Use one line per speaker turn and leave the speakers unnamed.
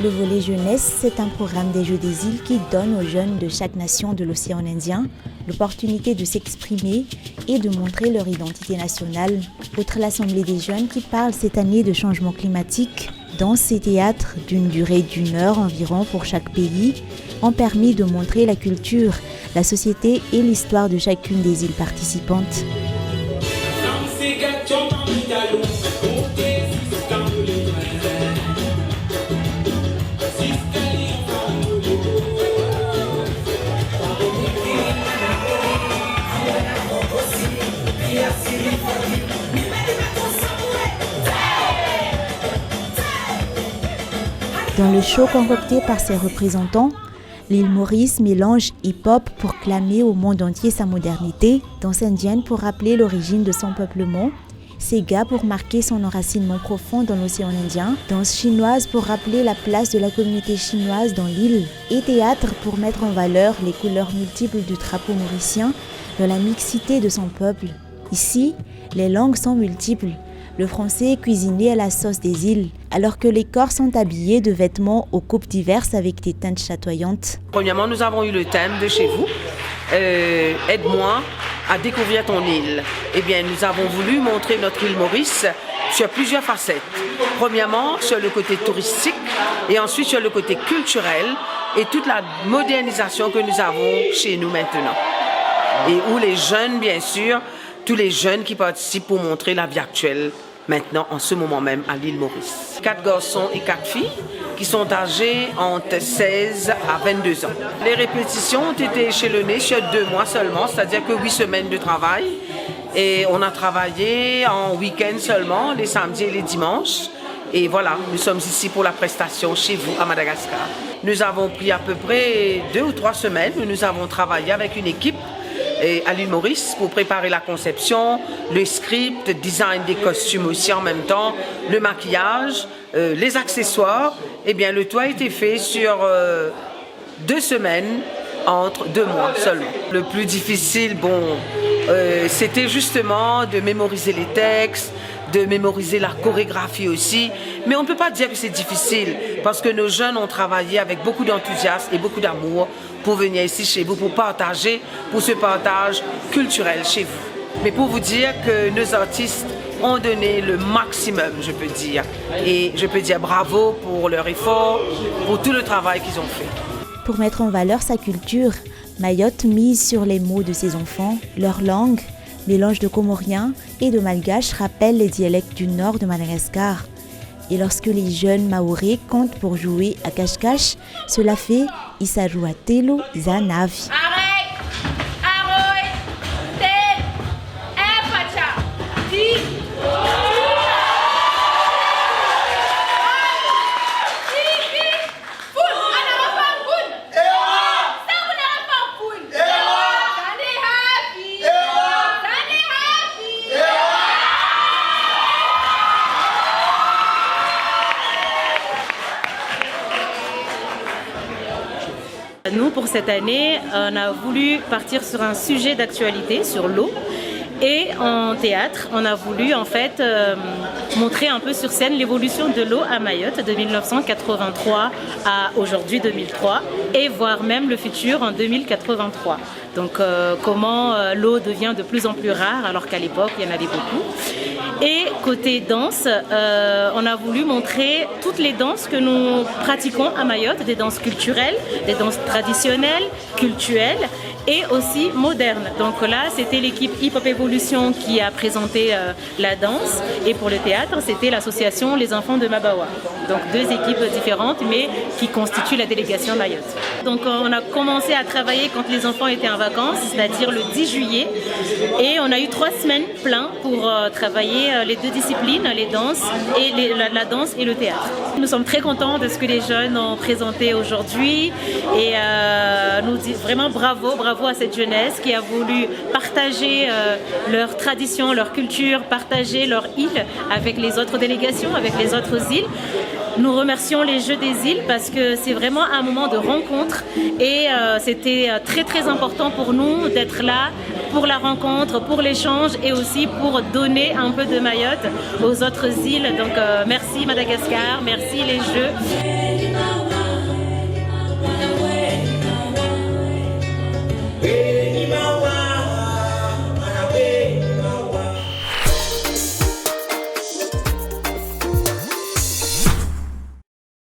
Le volet jeunesse, c'est un programme des Jeux des îles qui donne aux jeunes de chaque nation de l'océan Indien l'opportunité de s'exprimer et de montrer leur identité nationale. Outre l'Assemblée des jeunes qui parle cette année de changement climatique, danse et théâtre d'une durée d'1 heure environ pour chaque pays ont permis de montrer la culture, la société et l'histoire de chacune des îles participantes. Dans le show concocté par ses représentants, l'île Maurice mélange hip-hop pour clamer au monde entier sa modernité, danse indienne pour rappeler l'origine de son peuplement, Sega pour marquer son enracinement profond dans l'océan Indien, danse chinoise pour rappeler la place de la communauté chinoise dans l'île, et théâtre pour mettre en valeur les couleurs multiples du drapeau mauricien dans la mixité de son peuple. Ici, les langues sont multiples. Le français est cuisiné à la sauce des îles, alors que les Corses sont habillés de vêtements aux coupes diverses avec des teintes chatoyantes.
Premièrement, nous avons eu le thème de chez vous, aide-moi à découvrir ton île. Eh bien, nous avons voulu montrer notre île Maurice sur plusieurs facettes. Premièrement, sur le côté touristique et ensuite sur le côté culturel et toute la modernisation que nous avons chez nous maintenant. Et où les jeunes, bien sûr, tous les jeunes qui participent pour montrer la vie actuelle maintenant, en ce moment même, à l'île Maurice. 4 garçons et 4 filles qui sont âgés entre 16 à 22 ans. Les répétitions ont été échelonnées sur 2 mois seulement, c'est-à-dire que 8 semaines de travail. Et on a travaillé en week-end seulement, les samedis et les dimanches. Et voilà, nous sommes ici pour la prestation chez vous, à Madagascar. Nous avons pris à peu près 2 ou 3 semaines où nous avons travaillé avec une équipe à l'île Maurice pour préparer la conception, le script, design des costumes aussi en même temps, le maquillage, les accessoires. Eh bien, le tout a été fait sur 2 semaines, entre 2 mois seulement. Le plus difficile, c'était justement de mémoriser les textes, de mémoriser la chorégraphie aussi. Mais on ne peut pas dire que c'est difficile parce que nos jeunes ont travaillé avec beaucoup d'enthousiasme et beaucoup d'amour pour venir ici chez vous, pour partager, pour ce partage culturel chez vous. Mais pour vous dire que nos artistes ont donné le maximum, je peux dire. Et je peux dire bravo pour leur effort, pour tout le travail qu'ils ont fait.
Pour mettre en valeur sa culture, Mayotte mise sur les mots de ses enfants, leur langue, mélange de comorien et de malgache rappelle les dialectes du nord de Madagascar. Et lorsque les jeunes maoris comptent pour jouer à cache-cache, cela fait Isaruatelo Zanavi.
Nous, pour cette année, on a voulu partir sur un sujet d'actualité, sur l'eau. Et en théâtre, on a voulu en fait montrer un peu sur scène l'évolution de l'eau à Mayotte de 1983 à aujourd'hui 2003 et voire même le futur en 2083. Donc comment l'eau devient de plus en plus rare alors qu'à l'époque il y en avait beaucoup. Et côté danse, on a voulu montrer toutes les danses que nous pratiquons à Mayotte, des danses culturelles, des danses traditionnelles, cultuelles et aussi modernes. Donc là, c'était l'équipe Hip Hop Evolution qui a présenté la danse et pour le théâtre, c'était l'association Les Enfants de Mabawa. Donc 2 équipes différentes mais qui constituent la délégation Mayotte. Donc on a commencé à travailler quand les enfants étaient en vacances, c'est-à-dire le 10 juillet et on a eu 3 semaines plein pour travailler les 2 disciplines, les danses et la danse et le théâtre. Nous sommes très contents de ce que les jeunes ont présenté aujourd'hui et nous disons vraiment bravo à cette jeunesse qui a voulu partager leur tradition, leur culture, partager leur île avec les autres délégations, avec les autres îles. Nous remercions les Jeux des îles parce que c'est vraiment un moment de rencontre et c'était très très important pour nous d'être là pour la rencontre, pour l'échange et aussi pour donner un peu de Mayotte aux autres îles. Donc merci Madagascar, merci les Jeux.